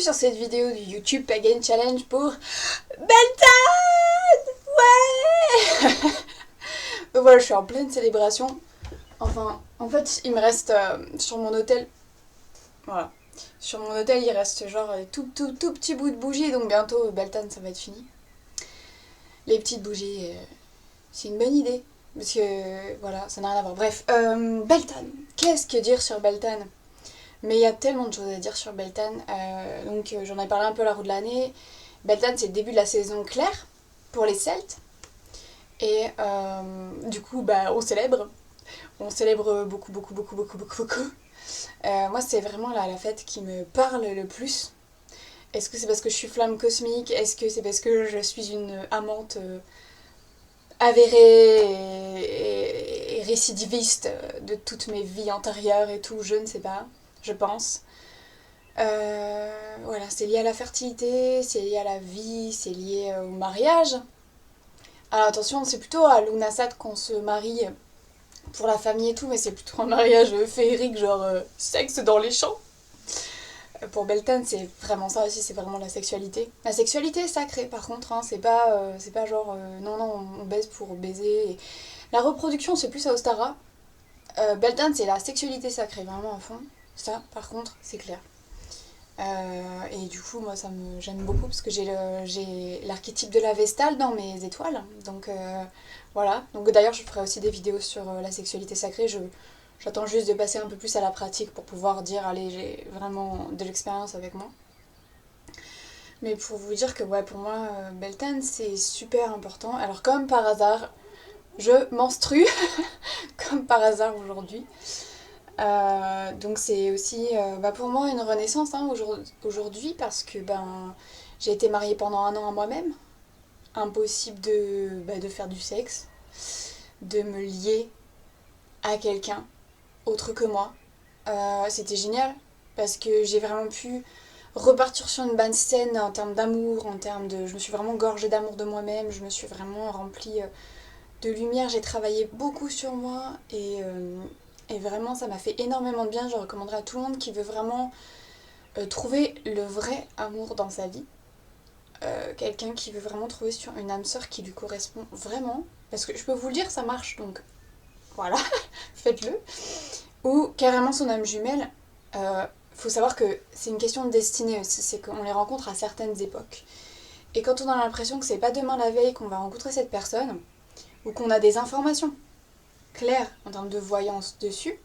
bienvenue sur cette vidéo du YouTube Pagan Challenge pour Beltane. Ouais. Donc voilà, je suis en pleine célébration. Enfin, en fait, il me reste sur mon hôtel, voilà, sur mon hôtel, il reste genre tout petit bout de bougies, donc bientôt Beltane, ça va être fini. Les petites bougies, c'est une bonne idée, parce que voilà, ça n'a rien à voir. Bref, Beltane, qu'est-ce que dire sur Beltane? Mais il y a tellement de choses à dire sur Beltane, donc j'en ai parlé un peu à la roue de l'année. Beltane, c'est le début de la saison claire pour les Celtes. Et du coup, bah, on célèbre beaucoup, beaucoup, beaucoup, beaucoup, beaucoup, beaucoup. Moi, c'est vraiment la fête qui me parle le plus. Est-ce que c'est parce que je suis flamme cosmique? Est-ce que c'est parce que je suis une amante avérée et récidiviste de toutes mes vies antérieures et tout? Je ne sais pas, je pense. Voilà, c'est lié à la fertilité, c'est lié à la vie, c'est lié au mariage. Alors attention, c'est plutôt à Lughnasadh qu'on se marie pour la famille et tout, mais c'est plutôt un mariage féerique, genre sexe dans les champs. Pour Beltane, c'est vraiment ça aussi, c'est vraiment la sexualité. La sexualité est sacrée par contre, hein, c'est pas genre non, non, on baise pour baiser. La reproduction, c'est plus à Ostara. Beltane, c'est la sexualité sacrée, vraiment à fond. Ça, par contre, c'est clair. Et du coup, moi, j'aime beaucoup parce que j'ai l'archétype de la Vestale dans mes étoiles. Donc voilà. Donc d'ailleurs, je ferai aussi des vidéos sur la sexualité sacrée. J'attends juste de passer un peu plus à la pratique pour pouvoir dire, allez, j'ai vraiment de l'expérience avec moi. Mais pour vous dire que ouais, pour moi, Beltane, c'est super important. Alors comme par hasard, je menstrue, comme par hasard aujourd'hui. Donc c'est aussi bah pour moi une renaissance hein, aujourd'hui parce que ben, j'ai été mariée pendant un an à moi-même. Impossible de faire du sexe, de me lier à quelqu'un autre que moi. C'était génial parce que j'ai vraiment pu repartir sur une bonne scène en termes d'amour, en termes de... Je me suis vraiment gorgée d'amour de moi-même, je me suis vraiment remplie de lumière, j'ai travaillé beaucoup sur moi et vraiment ça m'a fait énormément de bien. Je recommanderais à tout le monde qui veut vraiment trouver le vrai amour dans sa vie. Quelqu'un qui veut vraiment trouver sur une âme sœur qui lui correspond vraiment. Parce que je peux vous le dire, ça marche, donc voilà, faites-le. Ou carrément son âme jumelle. Faut savoir que c'est une question de destinée aussi, c'est qu'on les rencontre à certaines époques. Et quand on a l'impression que c'est pas demain la veille qu'on va rencontrer cette personne, ou qu'on a des informations claires en termes de voyance dessus.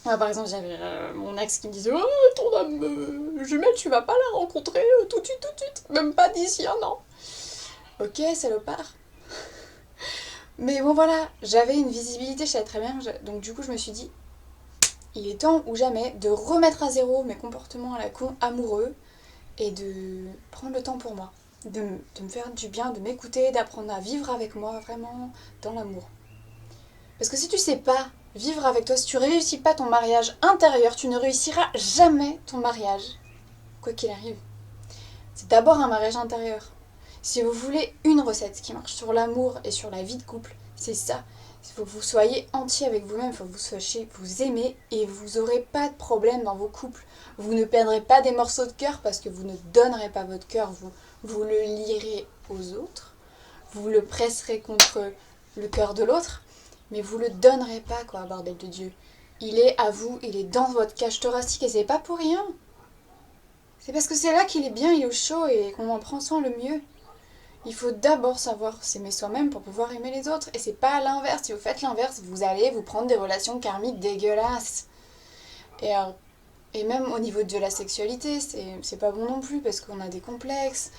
Par exemple, j'avais mon ex qui me disait oh, ton âme jumelle, tu vas pas la rencontrer tout de suite, même pas d'ici un an. Ok, salopard. Mais bon, voilà, j'avais une visibilité, je savais très bien. Donc, du coup, je me suis dit il est temps ou jamais de remettre à zéro mes comportements à la con amoureux et de prendre le temps pour moi. De me faire du bien, de m'écouter, d'apprendre à vivre avec moi vraiment dans l'amour. Parce que si tu sais pas vivre avec toi, si tu réussis pas ton mariage intérieur, tu ne réussiras jamais ton mariage, quoi qu'il arrive. C'est d'abord un mariage intérieur. Si vous voulez une recette qui marche sur l'amour et sur la vie de couple, c'est ça. Il faut que vous soyez entier avec vous-même, il faut que vous sachiez vous aimer et vous n'aurez pas de problème dans vos couples. Vous ne perdrez pas des morceaux de cœur parce que vous ne donnerez pas votre cœur, vous le lierez aux autres, vous le presserez contre le cœur de l'autre, mais vous le donnerez pas, quoi, bordel de Dieu. Il est à vous, il est dans votre cage thoracique et c'est pas pour rien. C'est parce que c'est là qu'il est bien, il est au chaud et qu'on en prend soin le mieux. Il faut d'abord savoir s'aimer soi-même pour pouvoir aimer les autres. Et c'est pas l'inverse. Si vous faites l'inverse, vous allez vous prendre des relations karmiques dégueulasses. Et même au niveau de la sexualité, c'est pas bon non plus parce qu'on a des complexes.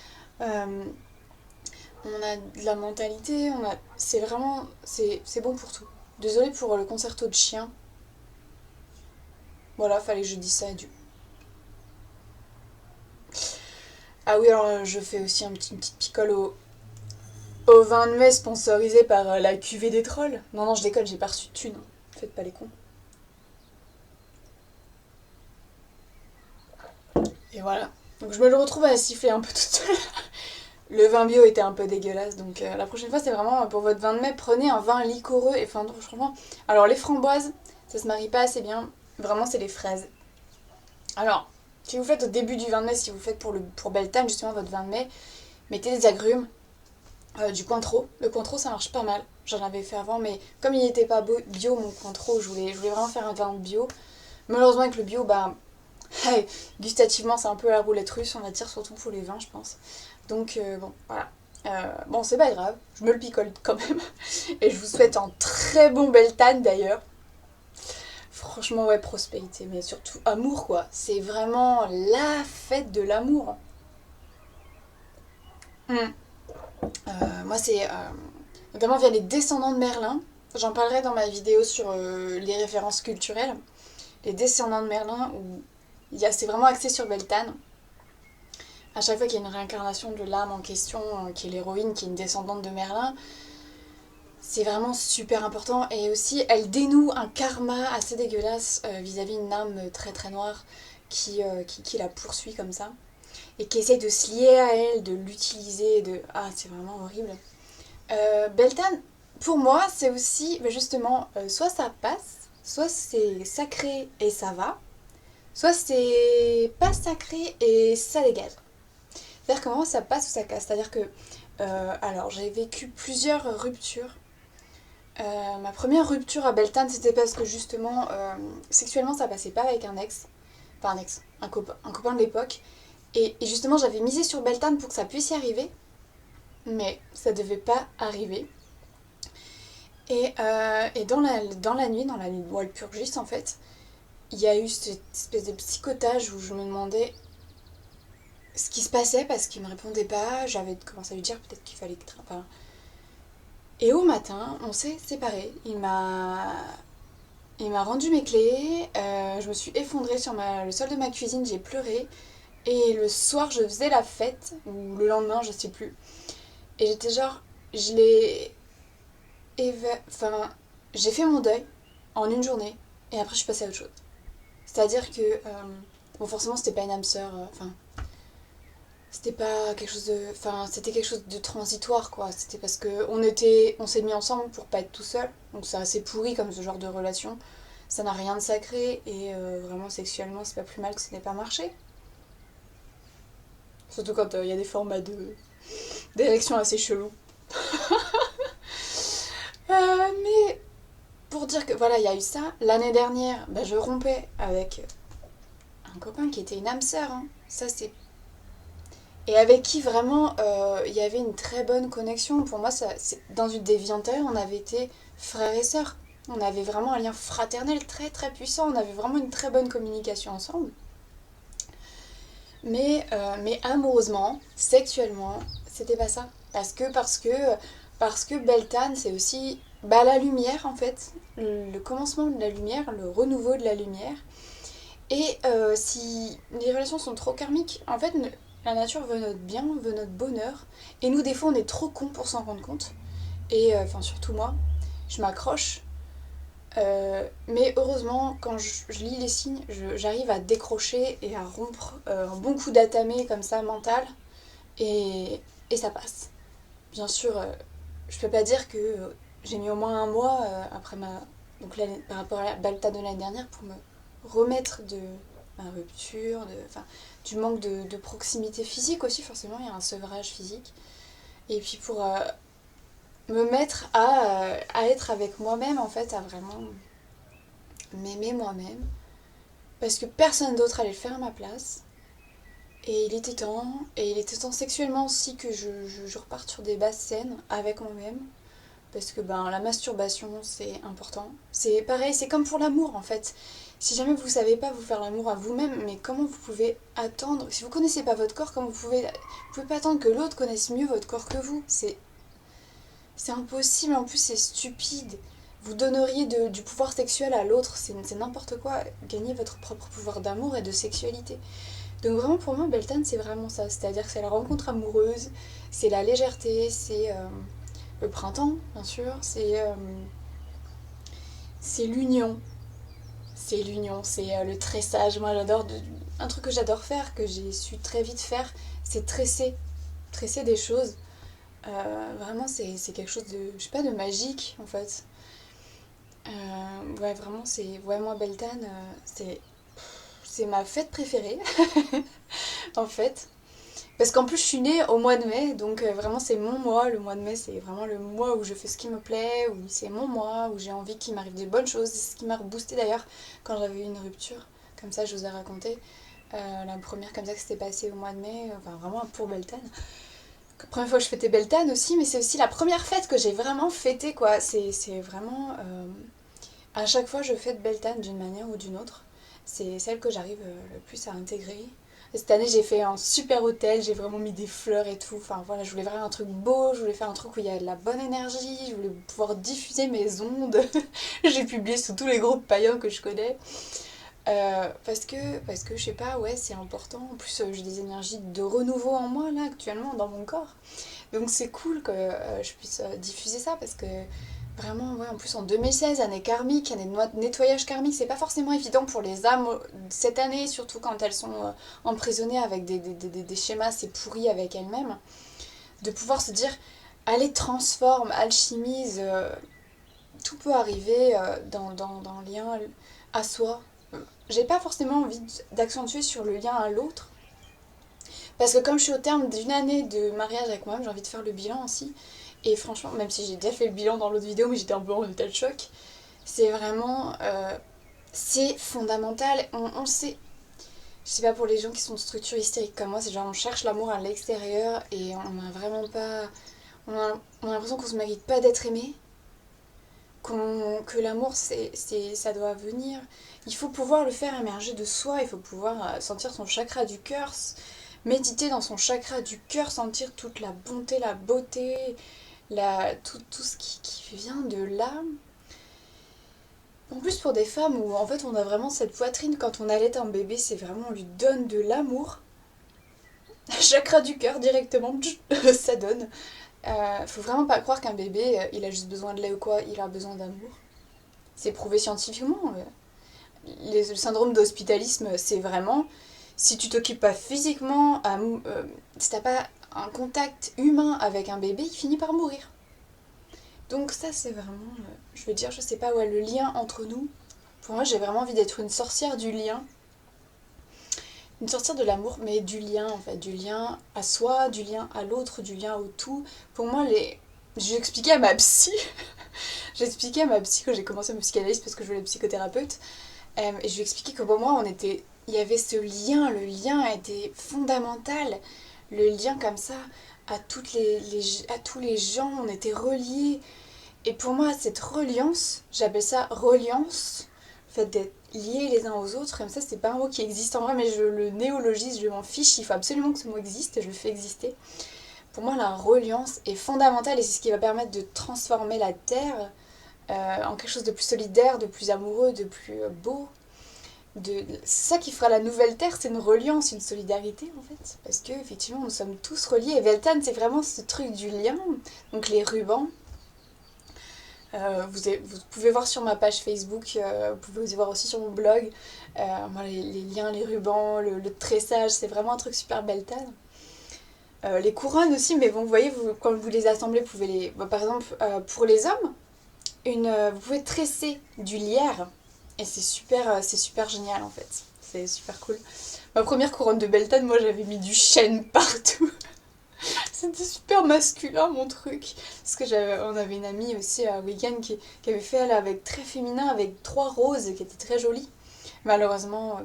On a de la mentalité, c'est vraiment... C'est bon pour tout. Désolée pour le concerto de chien. Voilà, fallait que je dise ça à Dieu. Ah oui, alors je fais aussi une petite picole au vin de mai sponsorisé par la cuvée des trolls. Non, non, je déconne, j'ai pas reçu de thunes. Faites pas les cons. Et voilà. Donc je me le retrouve à siffler un peu toute seule. Le vin bio était un peu dégueulasse, donc la prochaine fois c'est vraiment pour votre vin de mai, prenez un vin liquoreux et enfin franchement. Alors les framboises, ça se marie pas assez bien, vraiment c'est les fraises. Alors, Si vous faites au début du 20 mai, si vous faites pour Beltane, justement, votre 20 mai, mettez des agrumes, du Cointreau. Le Cointreau, ça marche pas mal. J'en avais fait avant, mais comme il n'était pas bio, mon Cointreau, je voulais vraiment faire un vin bio. Malheureusement, avec le bio, bah, gustativement, c'est un peu la roulette russe, on va dire, surtout pour les vins, je pense. Donc, bon, voilà. Bon, c'est pas grave, je me le picole quand même. Et je vous souhaite un très bon Beltane d'ailleurs. Franchement, ouais, prospérité, mais surtout amour, quoi. C'est vraiment la fête de l'amour. Hmm. Moi, c'est notamment via les descendants de Merlin. J'en parlerai dans ma vidéo sur les références culturelles. Les descendants de Merlin, où c'est vraiment axé sur Beltane. À chaque fois qu'il y a une réincarnation de l'âme en question, qui est l'héroïne, qui est une descendante de Merlin, c'est vraiment super important. Et aussi, elle dénoue un karma assez dégueulasse vis-à-vis d'une âme très très noire qui la poursuit comme ça. Et qui essaie de se lier à elle, de l'utiliser, de... Ah, c'est vraiment horrible. Beltane, pour moi, c'est aussi, justement, soit ça passe, soit c'est sacré et ça va, soit c'est pas sacré et ça dégage. C'est-à-dire que vraiment ça passe ou ça casse. C'est-à-dire que, alors j'ai vécu plusieurs ruptures. Ma première rupture à Beltane, c'était parce que justement, sexuellement, ça passait pas avec un ex. Enfin, un copain de l'époque. Et justement, j'avais misé sur Beltane pour que ça puisse y arriver. Mais ça devait pas arriver. Et dans la nuit de Walpurgis, en fait, il y a eu cette espèce de psychotage où je me demandais ce qui se passait parce qu'il me répondait pas. J'avais commencé à lui dire peut-être qu'il fallait que... Enfin, et au matin, on s'est séparés. Il m'a rendu mes clés, je me suis effondrée sur le sol de ma cuisine, j'ai pleuré. Et le soir, je faisais la fête, ou le lendemain, je sais plus. Et j'étais genre, je l'ai... Enfin, j'ai fait mon deuil en une journée, et après je suis passée à autre chose. C'est-à-dire que, bon, forcément, c'était pas une âme sœur, enfin, c'était pas quelque chose de... Enfin, c'était quelque chose de transitoire, quoi. C'était parce que on s'est mis ensemble pour pas être tout seul. Donc c'est assez pourri comme ce genre de relation. Ça n'a rien de sacré et vraiment sexuellement c'est pas plus mal que ça n'ait pas marché. Surtout quand il y a des formats d'érection assez chelous. Mais pour dire que voilà, il y a eu ça. L'année dernière, bah, je rompais avec un copain qui était une âme sœur. Hein. Ça c'est et avec qui vraiment il y avait une très bonne connexion. Pour moi, dans une des vies antérieures, on avait été frères et sœurs. On avait vraiment un lien fraternel très très puissant. On avait vraiment une très bonne communication ensemble. Mais amoureusement, sexuellement, c'était pas ça. Parce que Beltane, c'est aussi bah, la lumière en fait. Le commencement de la lumière, le renouveau de la lumière. Et si les relations sont trop karmiques, en fait, la nature veut notre bien, veut notre bonheur. Et nous, des fois, on est trop cons pour s'en rendre compte. Et enfin, surtout moi, je m'accroche. Mais heureusement, quand je lis les signes, j'arrive à décrocher et à rompre un bon coup d'atamé comme ça, mental. Et ça passe. Bien sûr, je peux pas dire que j'ai mis au moins un mois après donc par rapport à la Balta de l'année dernière pour me remettre de ma rupture, enfin, du manque de proximité physique aussi, forcément, il y a un sevrage physique. Et puis pour me mettre à être avec moi-même, en fait, à vraiment m'aimer moi-même, parce que personne d'autre allait le faire à ma place. Et il était temps sexuellement aussi que je reparte sur des basses scènes avec moi-même, parce que ben, la masturbation, c'est important. C'est pareil, c'est comme pour l'amour en fait. Si jamais vous savez pas vous faire l'amour à vous-même, mais comment vous pouvez attendre, si vous connaissez pas votre corps, comment vous pouvez pas attendre que l'autre connaisse mieux votre corps que vous. C'est impossible, en plus c'est stupide. Vous donneriez du pouvoir sexuel à l'autre, c'est n'importe quoi. Gagnez votre propre pouvoir d'amour et de sexualité. Donc vraiment pour moi, Beltane c'est vraiment ça. C'est-à-dire que c'est la rencontre amoureuse, c'est la légèreté, c'est le printemps, bien sûr, c'est l'union. C'est l'union, c'est le tressage. Moi j'adore, un truc que j'adore faire, que j'ai su très vite faire, c'est tresser. Tresser des choses. Vraiment c'est quelque chose de, je sais pas, de magique en fait. Ouais vraiment c'est, ouais moi Beltane, c'est ma fête préférée, en fait. Parce qu'en plus, je suis née au mois de mai, donc vraiment, c'est mon mois. Le mois de mai, c'est vraiment le mois où je fais ce qui me plaît, où c'est mon mois, où j'ai envie qu'il m'arrive des bonnes choses. C'est ce qui m'a reboosté d'ailleurs quand j'avais eu une rupture. Comme ça, je vous ai raconté. La première comme ça que c'était passé au mois de mai, enfin vraiment pour Beltane. La première fois que je fêtais Beltane aussi, mais c'est aussi la première fête que j'ai vraiment fêtée, quoi. C'est vraiment... à chaque fois, je fête Beltane d'une manière ou d'une autre. C'est celle que j'arrive le plus à intégrer. Cette année, j'ai fait un super hôtel, j'ai vraiment mis des fleurs et tout. Enfin voilà, je voulais faire un truc beau, je voulais faire un truc où il y a de la bonne énergie, je voulais pouvoir diffuser mes ondes. J'ai publié sur tous les groupes païens que je connais. Parce que je sais pas, ouais, c'est important. En plus, j'ai des énergies de renouveau en moi là actuellement dans mon corps. Donc c'est cool que je puisse diffuser ça parce que vraiment, ouais, en plus en 2016, année karmique, année de nettoyage karmique, c'est pas forcément évident pour les âmes cette année, surtout quand elles sont emprisonnées avec des schémas assez pourris avec elles-mêmes, de pouvoir se dire, allez, transforme, alchimise, tout peut arriver dans le lien à soi. J'ai pas forcément envie d'accentuer sur le lien à l'autre, parce que comme je suis au terme d'une année de mariage avec moi-même, j'ai envie de faire le bilan aussi. Et franchement, même si j'ai déjà fait le bilan dans l'autre vidéo, mais j'étais un peu en état de choc, c'est vraiment... c'est fondamental. On sait... Je sais pas, pour les gens qui sont de structure hystérique comme moi, c'est genre on cherche l'amour à l'extérieur et on n'a vraiment pas... On a l'impression qu'on se mérite pas d'être aimé. Que l'amour, ça doit venir. Il faut pouvoir le faire émerger de soi, il faut pouvoir sentir son chakra du cœur, méditer dans son chakra du cœur, sentir toute la bonté, la beauté, tout ce qui vient de l'âme. En plus pour des femmes où en fait on a vraiment cette poitrine quand on allait un bébé, c'est vraiment on lui donne de l'amour. Chakra du cœur directement, ça donne. Faut vraiment pas croire qu'un bébé il a juste besoin de lait ou quoi, il a besoin d'amour. C'est prouvé scientifiquement. Le syndrome d'hospitalisme, c'est vraiment si tu t'occupes pas physiquement, si t'as pas un contact humain avec un bébé, il finit par mourir. Donc ça c'est vraiment, je veux dire, je sais pas, ouais, le lien entre nous. Pour moi j'ai vraiment envie d'être une sorcière du lien. Une sorcière de l'amour, mais du lien en fait, du lien à soi, du lien à l'autre, du lien au tout. Pour moi, j'ai expliqué à ma psy, j'ai expliqué à ma psy quand j'ai commencé ma psychanalyse parce que je voulais être psychothérapeute, et je lui ai expliqué que pour moi, il y avait ce lien, le lien était fondamental, le lien comme ça à à tous les gens, on était reliés. Et pour moi, cette reliance, j'appelle ça reliance, le fait d'être liés les uns aux autres, comme ça, c'est pas un mot qui existe en vrai, mais je le néologise, je m'en fiche, il faut absolument que ce mot existe, je le fais exister. Pour moi, la reliance est fondamentale et c'est ce qui va permettre de transformer la Terre en quelque chose de plus solidaire, de plus amoureux, de plus beau. C'est ça qui fera la nouvelle Terre, c'est une reliance, une solidarité en fait. Parce que effectivement, nous sommes tous reliés. Et Veltan, c'est vraiment ce truc du lien, donc les rubans. Vous pouvez voir sur ma page Facebook, vous pouvez aussi voir aussi sur mon blog. Moi, les liens, les rubans, le tressage, c'est vraiment un truc super Beltane. Les couronnes aussi, mais bon, vous voyez, quand vous les assemblez, vous pouvez les... Bah, par exemple, pour les hommes, vous pouvez tresser du lierre. Et c'est super génial en fait. C'est super cool. Ma première couronne de Beltane, moi j'avais mis du chêne partout. C'était super masculin mon truc. Parce que on avait une amie aussi à Weekend qui avait fait elle avec très féminin, avec 3 roses qui étaient très jolies. Malheureusement,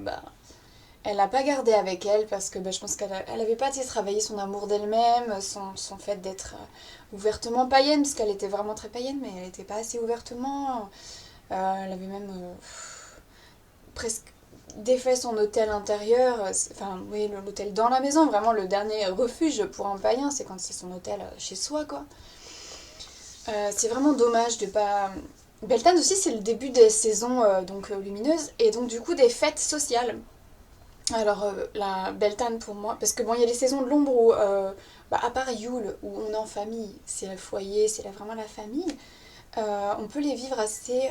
elle l'a pas gardé avec elle parce que je pense qu'elle avait pas assez travaillé son amour d'elle-même, son fait d'être ouvertement païenne, parce qu'elle était vraiment très païenne, mais elle était pas assez ouvertement. Elle avait même presque défait son hôtel intérieur, enfin oui, l'hôtel dans la maison, vraiment le dernier refuge pour un païen, c'est quand c'est son hôtel chez soi quoi. C'est vraiment dommage de pas... Beltane aussi c'est le début des saisons lumineuses et donc du coup des fêtes sociales. Alors la Beltane pour moi, parce que bon il y a les saisons de l'ombre où, à part Yule où on est en famille, c'est le foyer, c'est vraiment la famille, on peut les vivre assez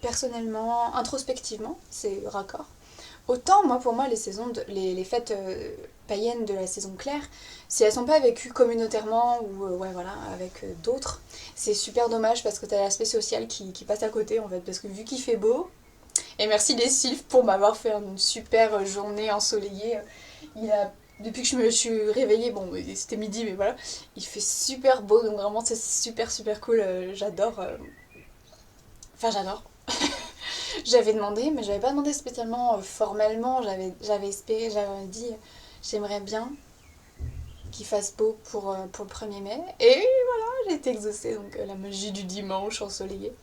personnellement, introspectivement, c'est raccord. Autant, pour moi, les fêtes païennes de la saison claire, si elles sont pas vécues communautairement ou ouais, voilà, avec d'autres, c'est super dommage parce que t'as l'aspect social qui passe à côté en fait. Parce que vu qu'il fait beau, Et merci les Sylphes pour m'avoir fait une super journée ensoleillée. Depuis que je me suis réveillée, bon c'était midi mais voilà, il fait super beau donc vraiment c'est super super cool, j'adore. Enfin j'adore. J'avais demandé mais j'avais pas demandé spécialement formellement, j'avais espéré, j'avais dit j'aimerais bien qu'il fasse beau pour le 1er mai. Et voilà, j'ai été exaucée donc la magie du dimanche ensoleillé.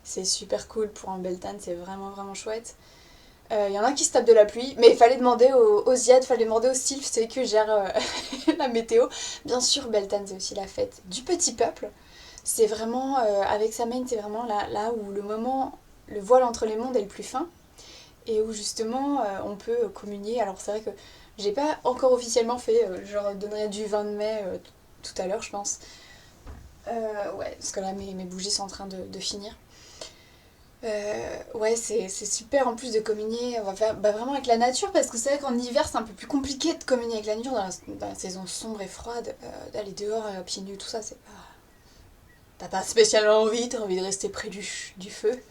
C'est super cool pour un Beltane, c'est vraiment vraiment chouette. Y en a qui se tapent de la pluie, mais il fallait demander aux Ziad, fallait demander aux Sylphes, c'est eux qui gèrent la météo. Bien sûr, Beltane, c'est aussi la fête du petit peuple. C'est vraiment, avec Samhain, c'est vraiment là où le voile entre les mondes est le plus fin, et où justement on peut communier. Alors c'est vrai que j'ai pas encore officiellement fait, je leur donnerai du 20 mai tout à l'heure, je pense. Ouais, parce que là mes bougies sont en train de finir. Ouais, c'est super en plus de communier, on va faire vraiment avec la nature, parce que c'est vrai qu'en hiver c'est un peu plus compliqué de communier avec la nature dans la saison sombre et froide, d'aller dehors pieds nus, tout ça, c'est pas. T'as pas spécialement envie, t'as envie de rester près du feu.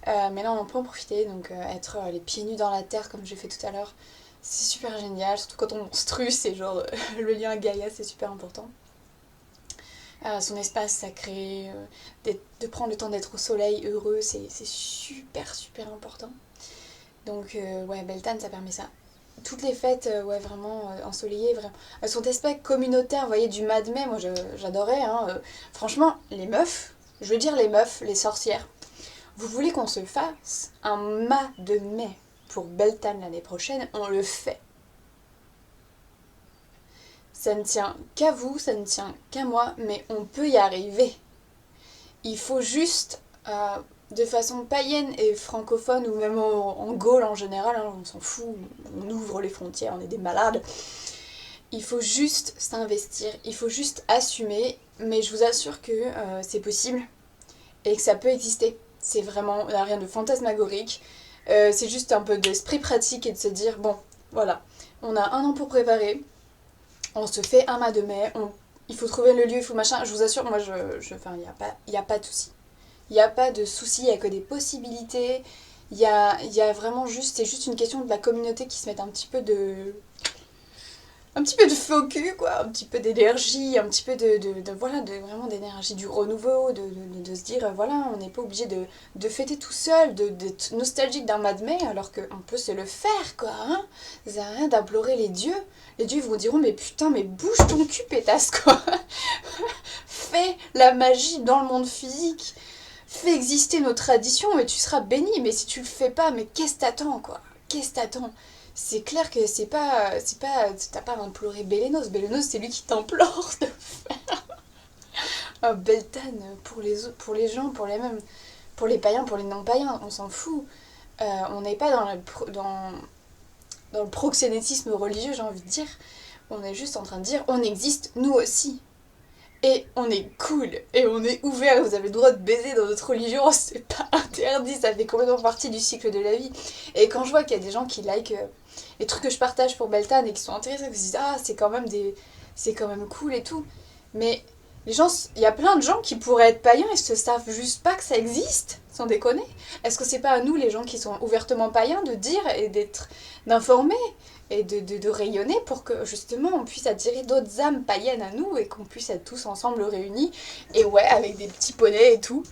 Mais là on peut en profiter, donc être les pieds nus dans la terre comme j'ai fait tout à l'heure, c'est super génial, surtout quand on menstrue, c'est genre le lien à Gaïa, c'est super important. Son espace sacré, de prendre le temps d'être au soleil heureux, c'est super super important. Donc ouais, Beltane ça permet ça. Toutes les fêtes, ouais, vraiment ensoleillées, vraiment. Son aspect communautaire, vous voyez, du mois de mai, moi j'adorais. Hein, franchement, les meufs, je veux dire les meufs, les sorcières, vous voulez qu'on se fasse un mât de mai pour Beltane l'année prochaine, on le fait. Ça ne tient qu'à vous, ça ne tient qu'à moi, mais on peut y arriver. Il faut juste, de façon païenne et francophone, ou même en Gaule en général, hein, on s'en fout, on ouvre les frontières, on est des malades. Il faut juste s'investir, il faut juste assumer, mais je vous assure que c'est possible et que ça peut exister. C'est vraiment rien de fantasmagorique, c'est juste un peu d'esprit pratique et de se dire, bon, voilà, on a un an pour préparer, on se fait un mât de mai, il faut trouver le lieu, il faut machin, je vous assure, moi, enfin, il n'y a pas de souci. Il n'y a pas de souci, il n'y a que des possibilités. Il y a vraiment juste, c'est juste une question de la communauté qui se met un petit peu de feu au cul, quoi, un petit peu d'énergie, un petit peu voilà, vraiment d'énergie, du renouveau, de se dire, voilà, on n'est pas obligé de fêter tout seul, d'être nostalgique d'un mois de mai, alors qu'on peut se le faire, quoi, hein. Ça sert à rien d'implorer les dieux. Les dieux vous diront, mais putain, mais bouge ton cul, pétasse, quoi. Fais la magie dans le monde physique. Fais exister nos traditions et tu seras béni. Mais si tu le fais pas, mais qu'est-ce que t'attends, quoi? Qu'est-ce que t'attends? C'est clair que t'as pas à implorer Bélénos. Bélénos, c'est lui qui t'implore de faire un Beltane pour les gens, pour les païens, pour les non-païens. On s'en fout. On n'est pas dans le proxénétisme religieux, j'ai envie de dire. On est juste en train de dire, on existe, nous aussi. Et on est cool, et on est ouvert, vous avez le droit de baiser dans notre religion, c'est pas interdit, ça fait complètement partie du cycle de la vie. Et quand je vois qu'il y a des gens qui like les trucs que je partage pour Beltane et qui sont intéressés, qui se disent ah c'est quand même cool et tout. Mais les gens, il y a plein de gens qui pourraient être païens et se savent juste pas que ça existe, sans déconner. Est-ce que c'est pas à nous les gens qui sont ouvertement païens de dire et d'informer et de rayonner pour que justement on puisse attirer d'autres âmes païennes à nous et qu'on puisse être tous ensemble réunis, et ouais, avec des petits poneys et tout.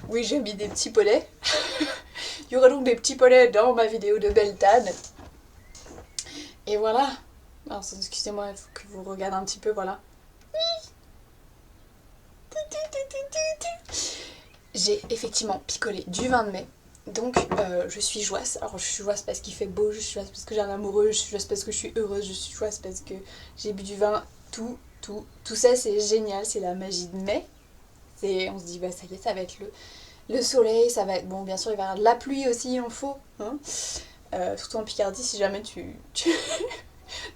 Oui, j'ai mis des petits poneys. Il y aura donc des petits poneys dans ma vidéo de Beltane. Et voilà. Alors, excusez-moi, il faut que vous regardiez un petit peu, voilà. J'ai effectivement picolé du 20 mai. Donc je suis joyeuse. Alors je suis joyeuse parce qu'il fait beau, je suis joyeuse parce que j'ai un amoureux, je suis joyeuse parce que je suis heureuse, je suis joyeuse parce que j'ai bu du vin. Tout ça c'est génial, c'est la magie de mai. On se dit bah ça y est, ça va être le soleil, ça va être... Bon bien sûr il va y avoir de la pluie aussi, il en faut. Hein, surtout en Picardie si jamais tu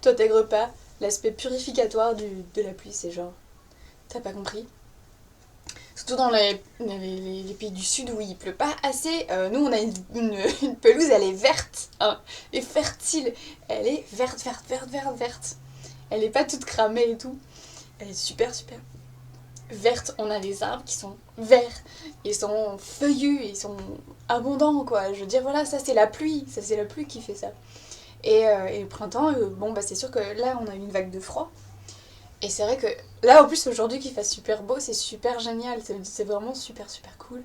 t'intègres pas l'aspect purificatoire de la pluie, c'est genre... T'as pas compris? Surtout dans les pays du sud où il pleut pas assez. Nous, on a une pelouse, elle est verte, hein, et fertile. Elle est verte. Elle est pas toute cramée et tout. Elle est super, super. vertes. On a des arbres qui sont verts, ils sont feuillus, ils sont abondants, quoi. Je veux dire, voilà, ça c'est la pluie, qui fait ça. Et le printemps, bon, bah c'est sûr que là, on a eu une vague de froid. Et c'est vrai que là, en plus, aujourd'hui, qu'il fasse super beau, c'est super génial. C'est vraiment super, super cool.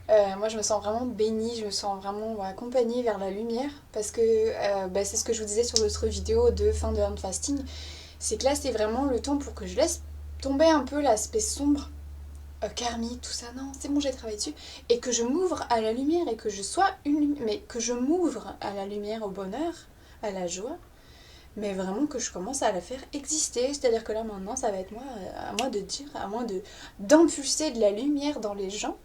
Moi, je me sens vraiment bénie, je me sens vraiment accompagnée vers la lumière. Parce que bah, c'est ce que je vous disais sur l'autre vidéo de fin de hand fasting. C'est que là, c'est vraiment le temps pour que je laisse tomber un peu l'aspect sombre, karmique, tout ça. Non, c'est bon, j'ai travaillé dessus. Et que je m'ouvre à la lumière et que je sois une lumière. Mais que je m'ouvre à la lumière, au bonheur, à la joie. Mais vraiment que je commence à la faire exister. C'est-à-dire que là maintenant, ça va être moi, à moi de dire, à moi d'impulser de la lumière dans les gens.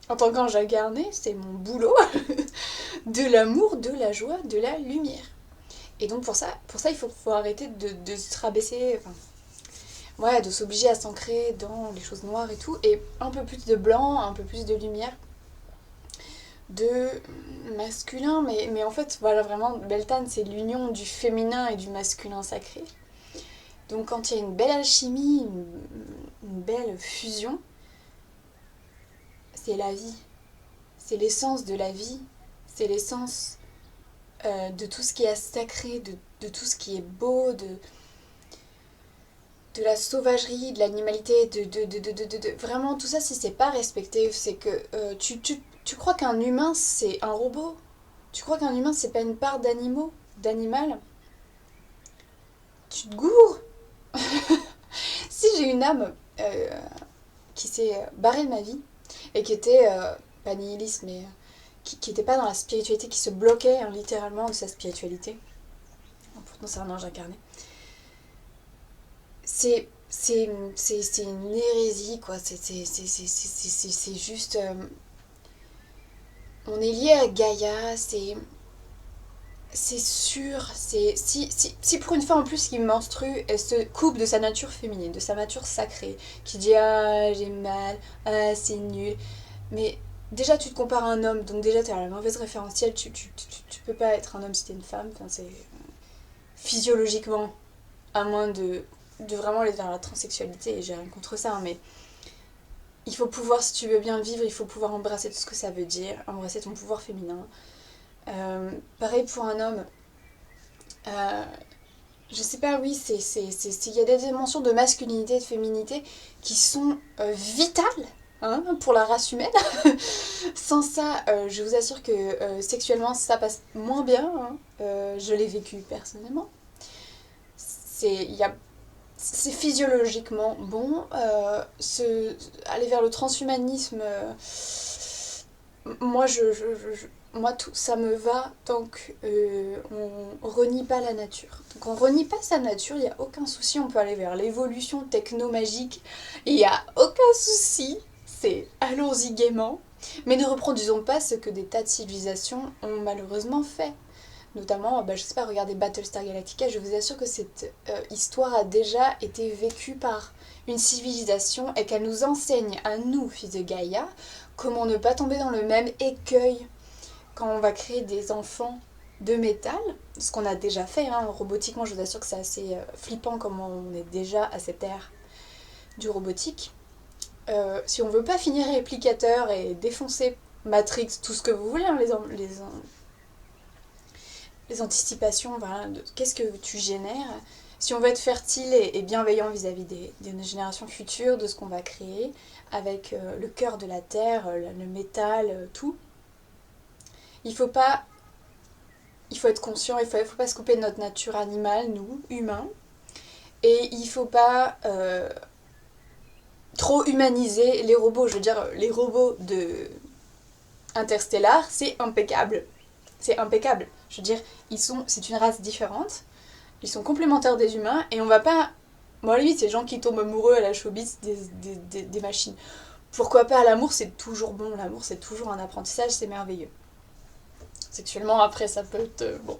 En tant qu'ange incarné, c'est mon boulot. De l'amour, de la joie, de la lumière. Et donc pour ça faut arrêter de se rabaisser, enfin, ouais, de s'obliger à s'ancrer dans les choses noires et tout. Et un peu plus de blanc, un peu plus de lumière, de masculin. Mais en fait, voilà, vraiment, Beltane, c'est l'union du féminin et du masculin sacré. Donc quand il y a une belle alchimie, une belle fusion, c'est la vie. C'est l'essence de la vie. C'est l'essence de tout ce qui est sacré, de tout ce qui est beau, de la sauvagerie, de l'animalité, vraiment tout ça, si c'est pas respecté, c'est que tu crois qu'un humain c'est un robot? Tu crois qu'un humain c'est pas une part d'animal? Tu te gourres. Si j'ai une âme qui s'est barrée de ma vie et qui était, pas nihiliste, mais qui était pas dans la spiritualité, qui se bloquait hein, littéralement de sa spiritualité, pourtant c'est un ange incarné, c'est une hérésie, quoi. C'est juste. On est lié à Gaïa, c'est sûr. Si pour une femme en plus qui menstrue, elle se coupe de sa nature féminine, de sa nature sacrée, qui dit ah j'ai mal, ah c'est nul. Mais déjà tu te compares à un homme, donc déjà t'es à la mauvaise référentielle, tu peux pas être un homme si t'es une femme, enfin, c'est physiologiquement, à moins de vraiment aller vers la transsexualité, et j'ai rien contre ça, hein, mais il faut pouvoir, si tu veux bien vivre, il faut pouvoir embrasser tout ce que ça veut dire, embrasser ton pouvoir féminin. Pareil pour un homme. Euh, je sais pas, oui, il y a des dimensions de masculinité et de féminité qui sont vitales hein, pour la race humaine. Sans ça, je vous assure que sexuellement, ça passe moins bien. Hein. Je l'ai vécu personnellement. Il y a c'est physiologiquement bon. Aller vers le transhumanisme, moi, moi tout, ça me va tant qu'on renie pas la nature. Donc on renie pas sa nature, il n'y a aucun souci, on peut aller vers l'évolution technomagique, il n'y a aucun souci, c'est allons-y gaiement. Mais ne reproduisons pas ce que des tas de civilisations ont malheureusement fait. Notamment, bah, je sais pas, regardez Battlestar Galactica, je vous assure que cette histoire a déjà été vécue par une civilisation et qu'elle nous enseigne à nous, fils de Gaïa, comment ne pas tomber dans le même écueil quand on va créer des enfants de métal, ce qu'on a déjà fait, hein, robotiquement, je vous assure que c'est assez flippant comment on est déjà à cette ère du robotique. Si on veut pas finir réplicateur et défoncer Matrix, tout ce que vous voulez, hein, les anticipations, voilà, de qu'est-ce que tu génères. Si on veut être fertile et bienveillant vis-à-vis des générations futures, de ce qu'on va créer, avec le cœur de la terre, le métal, tout, il faut être conscient, il faut pas se couper de notre nature animale, nous, humains, et il faut pas trop humaniser les robots. Je veux dire, les robots de Interstellar, c'est impeccable. C'est impeccable. Je veux dire, c'est une race différente, ils sont complémentaires des humains, et on va pas... Bon, à la limite, c'est les gens qui tombent amoureux à la showbiz des machines. Pourquoi pas, l'amour, c'est toujours bon, l'amour, c'est toujours un apprentissage, c'est merveilleux. Sexuellement, après, ça peut être... bon.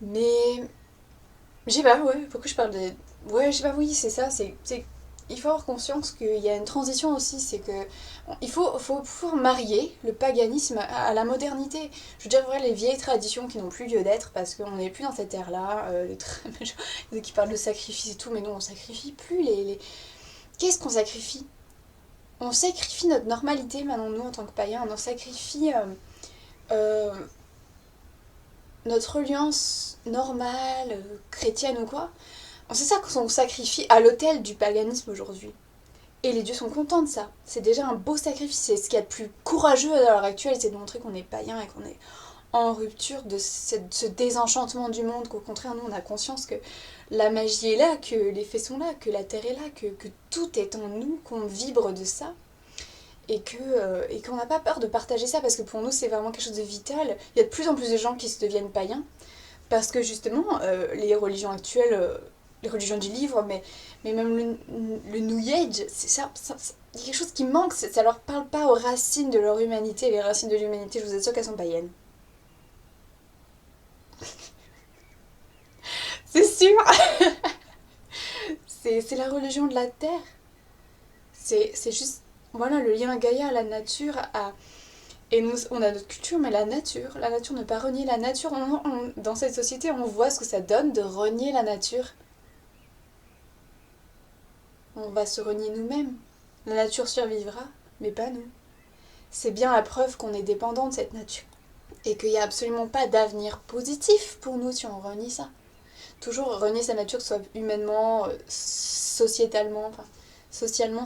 Mais... Je sais pas, ouais, pourquoi je parle de... Ouais, je sais pas, oui, c'est ça, il faut avoir conscience qu'il y a une transition aussi, c'est que il faut pouvoir marier le paganisme à la modernité. Je veux dire, vrai, les vieilles traditions qui n'ont plus lieu d'être parce qu'on n'est plus dans cette ère-là, qui parlent de sacrifice et tout, mais non, on sacrifie plus qu'est-ce qu'on sacrifie? On sacrifie notre normalité maintenant, nous, en tant que païens, on en sacrifie euh, notre reliance normale, chrétienne ou quoi. C'est ça qu'on sacrifie à l'autel du paganisme aujourd'hui. Et les dieux sont contents de ça. C'est déjà un beau sacrifice. C'est ce qu'il y a de plus courageux à l'heure actuelle, c'est de montrer qu'on est païen et qu'on est en rupture de ce désenchantement du monde, qu'au contraire, nous, on a conscience que la magie est là, que les faits sont là, que la terre est là, que tout est en nous, qu'on vibre de ça. Et qu'on n'a pas peur de partager ça, parce que pour nous, c'est vraiment quelque chose de vital. Il y a de plus en plus de gens qui se deviennent païens, parce que justement, les religions actuelles, les religions du livre, mais même le New Age, c'est il y a quelque chose qui manque, ça leur parle pas aux racines de leur humanité. Les racines de l'humanité, je vous assure qu'elles sont païennes. C'est sûr. C'est la religion de la terre. C'est juste, voilà, le lien à Gaïa, à la nature, à... Et nous, on a notre culture, mais la nature ne pas renier la nature. Dans cette société, on voit ce que ça donne de renier la nature. On va se renier nous-mêmes. La nature survivra, mais pas nous. C'est bien la preuve qu'on est dépendant de cette nature. Et qu'il n'y a absolument pas d'avenir positif pour nous si on renie ça. Toujours renier sa nature, que ce soit humainement, sociétalement, enfin, socialement,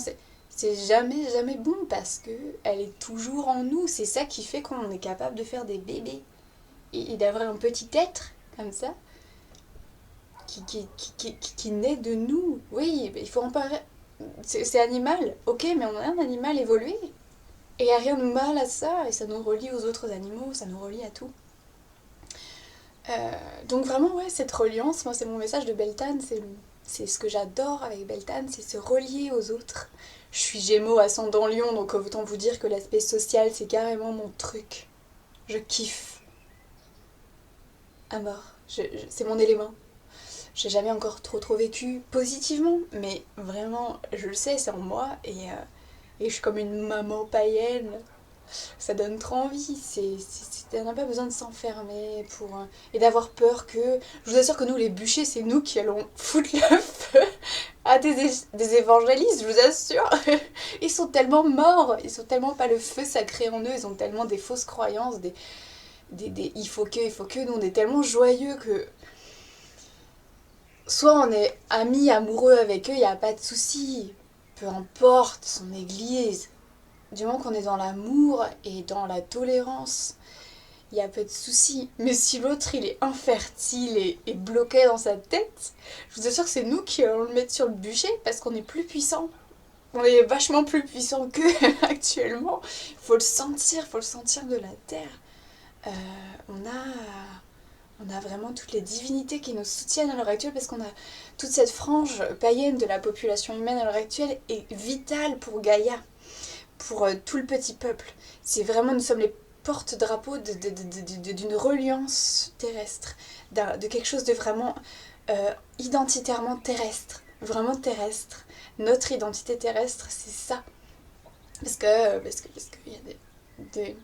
c'est jamais, jamais bon parce que elle est toujours en nous. C'est ça qui fait qu'on est capable de faire des bébés. Et d'avoir un petit être, comme ça, qui naît de nous. Oui, il faut en parler. C'est animal, ok, mais on est un animal évolué. Et il n'y a rien de mal à ça, et ça nous relie aux autres animaux, ça nous relie à tout. Donc vraiment, ouais, cette reliance, moi c'est mon message de Beltane, c'est ce que j'adore avec Beltane, c'est se relier aux autres. Je suis Gémeaux ascendant Lion, donc autant vous dire que l'aspect social, c'est carrément mon truc. Je kiffe. À mort. C'est mon élément. J'ai jamais encore trop vécu positivement, mais vraiment, je le sais, c'est en moi, et je suis comme une maman païenne. Ça donne trop envie, on n'a pas besoin de s'enfermer et d'avoir peur que... Je vous assure que nous, les bûchers, c'est nous qui allons foutre le feu à des évangélistes, je vous assure. Ils sont tellement morts, ils sont tellement pas le feu sacré en eux, ils ont tellement des fausses croyances, il faut que, nous on est tellement joyeux que... Soit on est amis, amoureux avec eux, il n'y a pas de souci, peu importe son église. Du moment qu'on est dans l'amour et dans la tolérance, il y a peu de soucis. Mais si l'autre il est infertile et bloqué dans sa tête, je vous assure que c'est nous qui allons le mettre sur le bûcher parce qu'on est plus puissant. On est vachement plus puissant qu'eux actuellement. Faut le sentir de la terre. Euh, on a vraiment toutes les divinités qui nous soutiennent à l'heure actuelle parce qu'on a toute cette frange païenne de la population humaine à l'heure actuelle est vitale pour Gaïa. Pour tout le petit peuple. C'est vraiment, nous sommes les porte-drapeaux d'une reliance terrestre, de quelque chose de vraiment identitairement terrestre, vraiment terrestre. Notre identité terrestre, c'est ça. Parce que il y a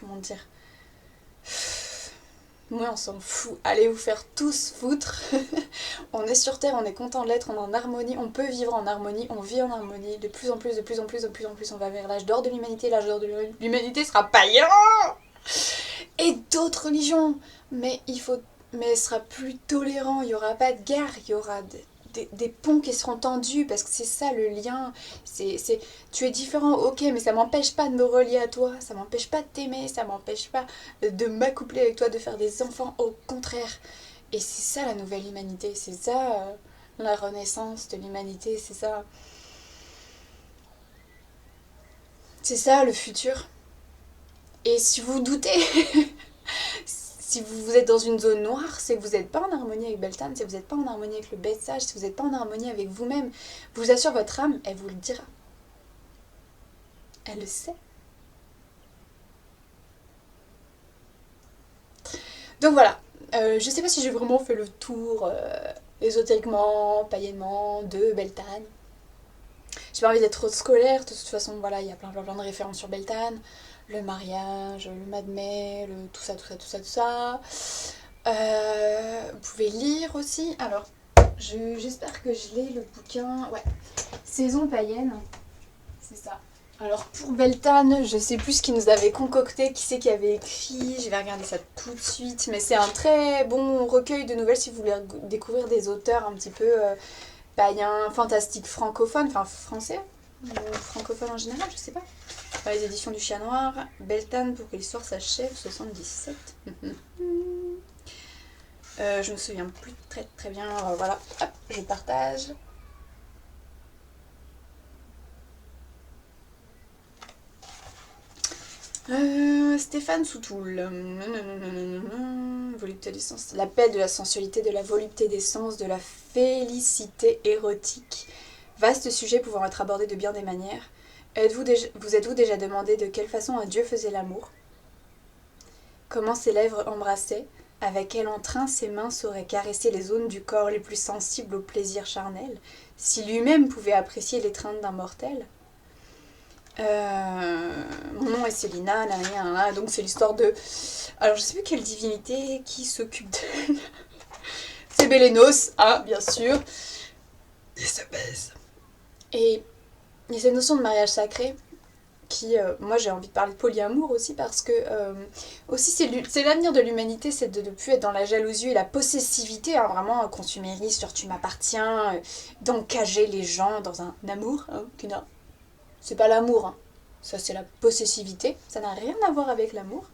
comment dire, moi on s'en fout, allez vous faire tous foutre. On est sur Terre, on est content de l'être, on est en harmonie, on peut vivre en harmonie, on vit en harmonie, de plus en plus, on va vers l'âge d'or de l'humanité, l'âge d'or de l'humanité sera païen. Et d'autres religions, mais ce sera plus tolérant, il n'y aura pas de guerre, il y aura des ponts qui seront tendus, parce que c'est ça le lien, tu es différent, ok, mais ça m'empêche pas de me relier à toi, ça m'empêche pas de t'aimer, ça m'empêche pas de m'accoupler avec toi, de faire des enfants, au contraire. Et c'est ça la nouvelle humanité, c'est ça la renaissance de l'humanité, c'est ça le futur. Et si vous doutez, si vous êtes dans une zone noire, c'est que vous n'êtes pas en harmonie avec Beltane, c'est que vous n'êtes pas en harmonie avec le bête sage, si vous n'êtes pas en harmonie avec vous-même. Je vous assure, votre âme, elle vous le dira. Elle le sait. Donc voilà, je sais pas si j'ai vraiment fait le tour ésotériquement, païennement de Beltane. J'ai pas envie d'être trop scolaire, de toute façon, voilà, il y a plein de références sur Beltane. Le mariage, le madmé, tout ça. Vous pouvez lire aussi. Alors, J'espère que je l'ai, le bouquin. Ouais. Saison païenne. C'est ça. Alors pour Beltane, je sais plus ce qu'il nous avait concocté, qui c'est qui avait écrit, je vais regarder ça tout de suite, mais c'est un très bon recueil de nouvelles si vous voulez découvrir des auteurs un petit peu païens, fantastiques, francophones, enfin français, ou francophones en général, je sais pas. Dans les éditions du Chat Noir, Beltane pour que l'histoire s'achève, 77. Je me souviens plus très très bien, voilà, hop, je partage. Stéphane Soutoul. Volupté des sens. L'appel de la sensualité, de la volupté des sens, de la félicité érotique. Vaste sujet pouvant être abordé de bien des manières. Vous êtes-vous déjà demandé de quelle façon un dieu faisait l'amour? Comment ses lèvres embrassaient? Avec quel entrain ses mains sauraient caresser les zones du corps les plus sensibles au plaisir charnel? Si lui-même pouvait apprécier l'étreinte d'un mortel? Mon nom est Célina, donc c'est l'histoire de... Alors je sais plus quelle divinité qui s'occupe d'elle. C'est Bélénos, hein, bien sûr. Il se baise. Et il y a cette notion de mariage sacré qui, moi j'ai envie de parler de polyamour aussi parce que aussi c'est l'avenir de l'humanité, c'est de ne plus être dans la jalousie et la possessivité, hein, vraiment consumériste, sur tu m'appartiens, d'encager les gens dans un amour, hein, qui n'a... C'est pas l'amour, hein. Ça c'est la possessivité, ça n'a rien à voir avec l'amour.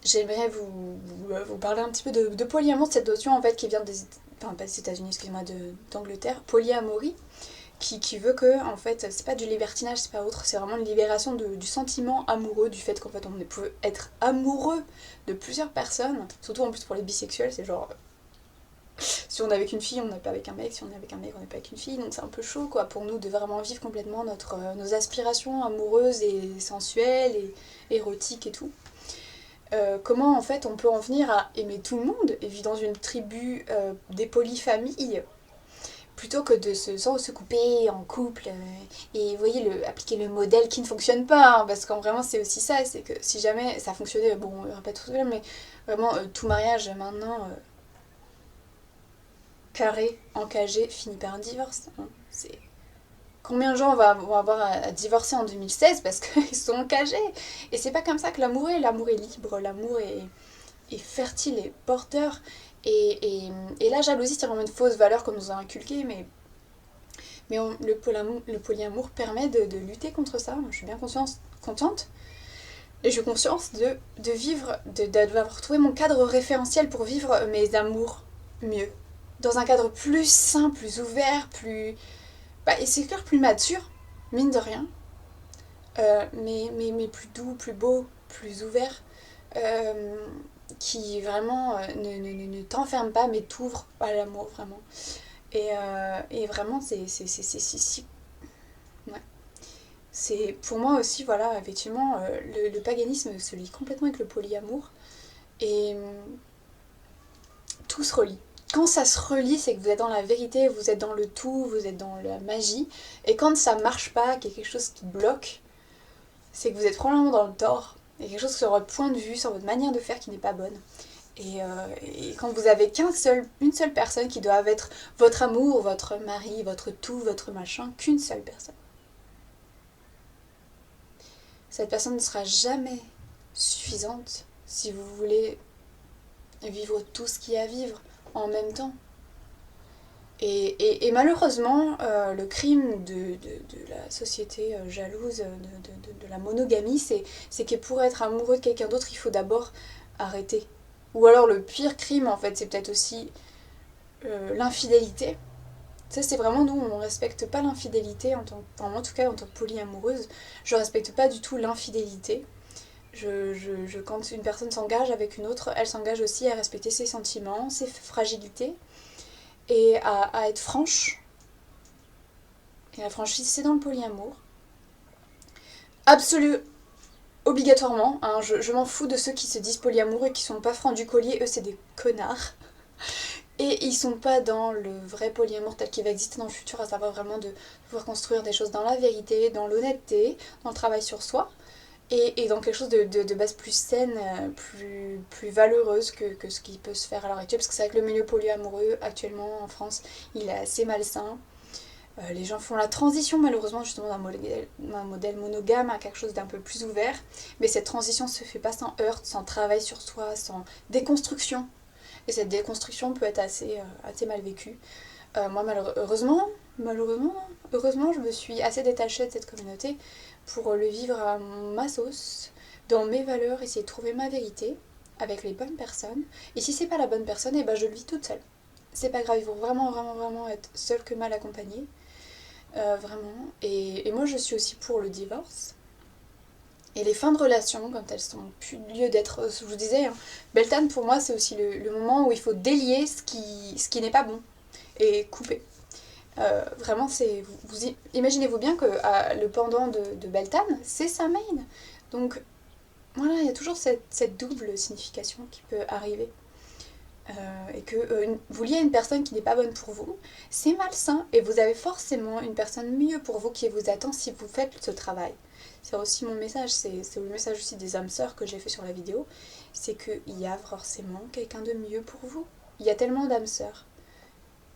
J'aimerais vous parler un petit peu de polyamour, de cette notion en fait qui vient des... Enfin pas des États-Unis, excusez-moi, d'Angleterre, polyamorie, qui veut que en fait c'est pas du libertinage, c'est pas autre, c'est vraiment une libération du sentiment amoureux, du fait qu'en fait on peut être amoureux de plusieurs personnes, surtout en plus pour les bisexuels, c'est genre si on est avec une fille, on n'est pas avec un mec, si on est avec un mec, on n'est pas avec une fille, donc c'est un peu chaud quoi pour nous de vraiment vivre complètement nos aspirations amoureuses et sensuelles et érotiques et tout. Comment en fait on peut en venir à aimer tout le monde et vivre dans une tribu des polyfamilles plutôt que de se couper en couple et vous voyez appliquer le modèle qui ne fonctionne pas, hein, parce qu'en vraiment c'est aussi ça, c'est que si jamais ça fonctionnait, bon on ne pas tout seul, mais vraiment tout mariage maintenant carré, encagé, finit par un divorce. Hein. C'est... Combien de gens vont avoir à divorcer en 2016 parce qu'ils sont encagés? Et c'est pas comme ça que l'amour est. L'amour est libre, l'amour est fertile et porteur. Et la jalousie, c'est vraiment une fausse valeur qu'on nous a inculquée, mais le polyamour permet de lutter contre ça. Moi, je suis bien contente. Et j'ai conscience de vivre, d'avoir trouvé mon cadre référentiel pour vivre mes amours mieux. Dans un cadre plus sain, plus ouvert, plus... Bah, et c'est clair, plus mature, mine de rien, mais plus doux, plus beau, plus ouvert, qui vraiment ne t'enferme pas, mais t'ouvre à l'amour, vraiment. Et vraiment, c'est ouais. C'est, pour moi aussi, voilà, effectivement, le paganisme se lie complètement avec le polyamour, et tout se relie. Quand ça se relie, c'est que vous êtes dans la vérité, vous êtes dans le tout, vous êtes dans la magie. Et quand ça marche pas, qu'il y a quelque chose qui bloque, c'est que vous êtes probablement dans le tort. Il y a quelque chose sur votre point de vue, sur votre manière de faire qui n'est pas bonne. Et quand vous avez une seule personne qui doit être votre amour, votre mari, votre tout, votre machin, qu'une seule personne. Cette personne ne sera jamais suffisante si vous voulez vivre tout ce qu'il y a à vivre en même temps. Et malheureusement, le crime de la société jalouse, de la monogamie, c'est que pour être amoureux de quelqu'un d'autre, il faut d'abord arrêter. Ou alors le pire crime, en fait, c'est peut-être aussi l'infidélité. Ça, c'est vraiment, nous, on ne respecte pas l'infidélité, en tout cas en tant que polyamoureuse. Je ne respecte pas du tout l'infidélité. Quand une personne s'engage avec une autre, elle s'engage aussi à respecter ses sentiments, ses fragilités, et à être franche. Et la franchise, c'est dans le polyamour. Absolu, obligatoirement. Hein, je m'en fous de ceux qui se disent polyamoureux et qui sont pas francs du collier. Eux, c'est des connards. Et ils sont pas dans le vrai polyamour tel qu'il va exister dans le futur, à savoir vraiment de pouvoir construire des choses dans la vérité, dans l'honnêteté, dans le travail sur soi. et dans quelque chose de base plus saine, plus valeureuse que ce qui peut se faire à l'heure actuelle. Parce que c'est vrai que le milieu polyamoureux actuellement en France, il est assez malsain. Les gens font la transition malheureusement justement d'un modèle monogame à quelque chose d'un peu plus ouvert. Mais cette transition se fait pas sans heurts, sans travail sur soi, sans déconstruction. Et cette déconstruction peut être assez mal vécue. Moi heureusement, je me suis assez détachée de cette communauté pour le vivre à ma sauce, dans mes valeurs, essayer de trouver ma vérité avec les bonnes personnes. Et si c'est pas la bonne personne, et ben je le vis toute seule. C'est pas grave, il faut vraiment être seul que mal accompagné. Vraiment. Et moi je suis aussi pour le divorce. Et les fins de relation, quand elles sont plus lieu d'être, je vous disais, hein, Beltane pour moi c'est aussi le moment où il faut délier ce qui n'est pas bon et couper. Vraiment, imaginez-vous bien que le pendant de Beltane, c'est sa main. Donc voilà, il y a toujours cette double signification qui peut arriver. Et que vous liez à une personne qui n'est pas bonne pour vous, c'est malsain et vous avez forcément une personne mieux pour vous qui vous attend si vous faites ce travail. C'est aussi mon message, c'est le message aussi des âmes sœurs que j'ai fait sur la vidéo, c'est qu'il y a forcément quelqu'un de mieux pour vous. Il y a tellement d'âmes sœurs.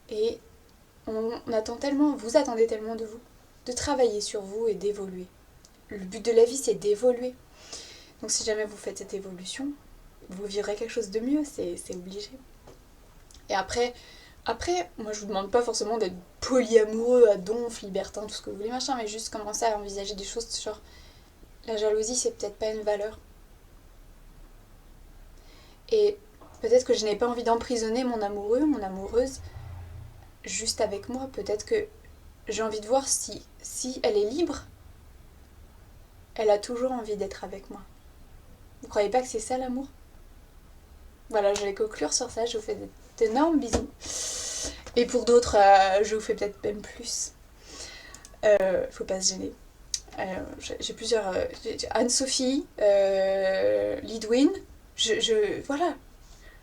Et on attend tellement, vous attendez tellement de vous, de travailler sur vous et d'évoluer. Le but de la vie, c'est d'évoluer. Donc si jamais vous faites cette évolution, vous vivrez quelque chose de mieux, c'est obligé. Et après, moi je vous demande pas forcément d'être polyamoureux, à donf, libertin, tout ce que vous voulez, machin, mais juste commencer à envisager des choses genre la jalousie, c'est peut-être pas une valeur. Et peut-être que je n'ai pas envie d'emprisonner mon amoureux, mon amoureuse, juste avec moi. Peut-être que j'ai envie de voir si elle est libre, elle a toujours envie d'être avec moi. Vous croyez pas que c'est ça l'amour? Voilà, je vais conclure sur ça. Je vous fais d'énormes bisous. Et pour d'autres, je vous fais peut-être même plus. Faut pas se gêner. J'ai plusieurs. Anne-Sophie, Lidwin. Voilà.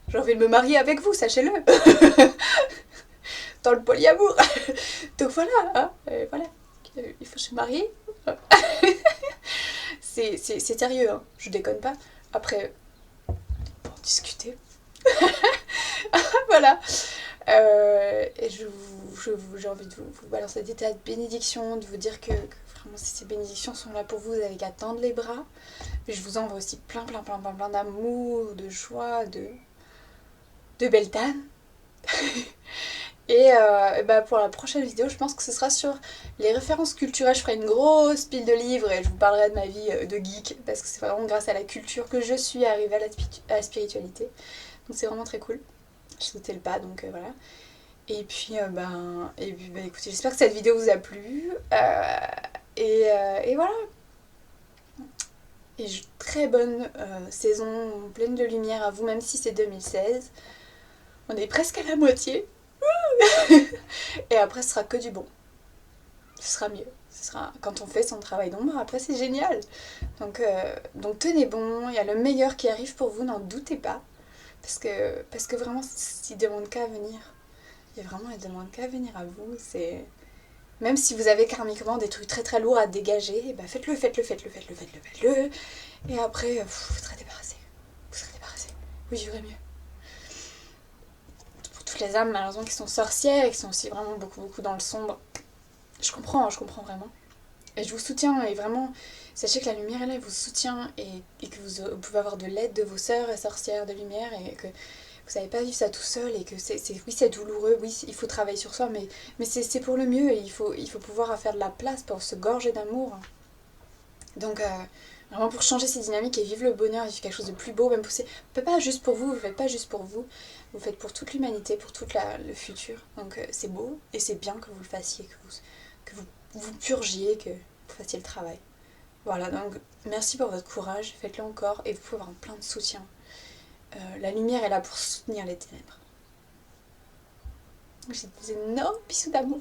J'ai envie de me marier avec vous, sachez-le. Dans le polyamour. Donc voilà, hein, voilà. Il faut se marier. C'est sérieux, hein, je déconne pas. Après, pour discuter. Voilà. Et j'ai envie de vous balancer des tas de bénédictions, de vous dire que vraiment si ces bénédictions sont là pour vous, vous avez qu'à tendre les bras. Mais je vous envoie aussi plein d'amour, de joie, de Beltane. Et bah pour la prochaine vidéo, je pense que ce sera sur les références culturelles. Je ferai une grosse pile de livres et je vous parlerai de ma vie de geek, parce que c'est vraiment grâce à la culture que je suis arrivée à la spiritualité. Donc c'est vraiment très cool. J'ai sauté le pas, donc voilà. Et puis, écoutez, j'espère que cette vidéo vous a plu. Et voilà. Et très bonne saison pleine de lumière à vous, même si c'est 2016. On est presque à la moitié. Et après, ce sera que du bon. Ce sera mieux. Ce sera quand on fait son travail d'ombre, après c'est génial. Donc tenez bon, il y a le meilleur qui arrive pour vous, n'en doutez pas. Parce que vraiment, il ne demande qu'à venir. Il ne demande qu'à venir à vous. C'est... Même si vous avez karmiquement des trucs très très lourds à dégager, bah faites-le. Et après, vous serez débarrassé. Vous vivrez mieux. Pour toutes les âmes, malheureusement, qui sont sorcières et qui sont aussi vraiment beaucoup dans le sombre, je comprends vraiment. Et je vous soutiens, et vraiment, sachez que la lumière est là, elle vous soutient, et que vous pouvez avoir de l'aide de vos sœurs et sorcières de lumière, et que vous savez pas vivre ça tout seul, et que oui, c'est douloureux, oui, il faut travailler sur soi, mais c'est pour le mieux, et il faut pouvoir faire de la place pour se gorger d'amour. Donc, vraiment pour changer ces dynamiques et vivre le bonheur, vivre quelque chose de plus beau, même pousser. Vous faites pas juste pour vous, vous faites pas juste pour vous, vous faites pour toute l'humanité, pour tout le futur. Donc c'est beau, et c'est bien que vous le fassiez, que vous purgiez, que vous fassiez le travail. Voilà, donc merci pour votre courage, faites-le encore, et vous pouvez avoir plein de soutien. La lumière est là pour soutenir les ténèbres. J'ai des énormes bisous d'amour.